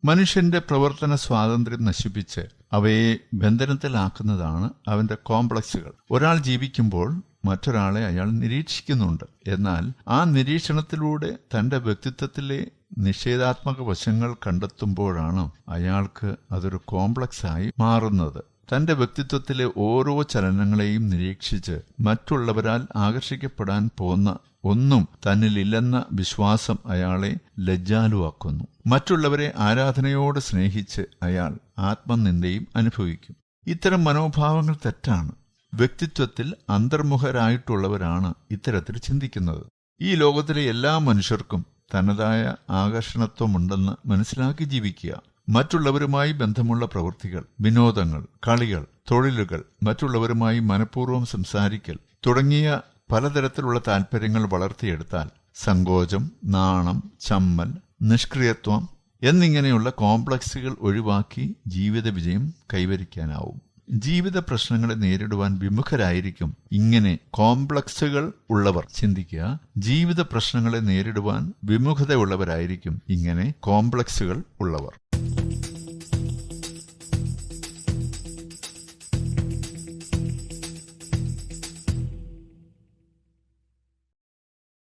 മനുഷ്യന്റെ പ്രവർത്തന സ്വാതന്ത്ര്യം നശിപ്പിച്ച് അവയെ ബന്ധനത്തിലാക്കുന്നതാണ് അവന്റെ കോംപ്ലക്സുകൾ. ഒരാൾ ജീവിക്കുമ്പോൾ മറ്റൊരാളെ അയാൾ നിരീക്ഷിക്കുന്നുണ്ട്. എന്നാൽ ആ നിരീക്ഷണത്തിലൂടെ തന്റെ വ്യക്തിത്വത്തിലെ നിഷേധാത്മക വശങ്ങൾ കണ്ടെത്തുമ്പോഴാണ് അയാൾക്ക് അതൊരു കോംപ്ലക്സായി മാറുന്നത്. തന്റെ വ്യക്തിത്വത്തിലെ ഓരോ ചലനങ്ങളെയും നിരീക്ഷിച്ച് മറ്റുള്ളവരാൽ ആകർഷിക്കപ്പെടാൻ പോന്ന ഒന്നും തന്നിലില്ലെന്ന വിശ്വാസം അയാളെ ലജ്ജാലുവാക്കുന്നു. മറ്റുള്ളവരെ ആരാധനയോടെ സ്നേഹിച്ച് അയാൾ ആത്മനിന്ദയും അനുഭവിക്കും. ഇത്തരം മനോഭാവങ്ങൾ തെറ്റാണ്. വ്യക്തിത്വത്തിൽ അന്തർമുഖരായിട്ടുള്ളവരാണ് ഇത്തരത്തിൽ ചിന്തിക്കുന്നത്. ഈ ലോകത്തിലെ എല്ലാ മനുഷ്യർക്കും തനതായ ആകർഷണത്വമുണ്ടെന്ന് മനസ്സിലാക്കി ജീവിക്കുക. മറ്റുള്ളവരുമായി ബന്ധമുള്ള പ്രവൃത്തികൾ, വിനോദങ്ങൾ, കളികൾ, തൊഴിലുകൾ, മറ്റുള്ളവരുമായി മനഃപൂർവ്വം സംസാരിക്കൽ തുടങ്ങിയ പലതരത്തിലുള്ള താൽപ്പര്യങ്ങൾ വളർത്തിയെടുത്താൽ സങ്കോചം, നാണം, ചമ്മൽ, നിഷ്ക്രിയത്വം എന്നിങ്ങനെയുള്ള കോംപ്ലക്സുകൾ ഒഴിവാക്കി ജീവിത വിജയം കൈവരിക്കാനാവും. ജീവിത പ്രശ്നങ്ങളെ നേരിടുവാൻ വിമുഖരായിരിക്കും ഇങ്ങനെ കോംപ്ലക്സുകൾ ഉള്ളവർ. ചിന്തിക്കുക, ജീവിത പ്രശ്നങ്ങളെ നേരിടുവാൻ വിമുഖതയുള്ളവരായിരിക്കും ഇങ്ങനെ കോംപ്ലക്സുകൾ ഉള്ളവർ.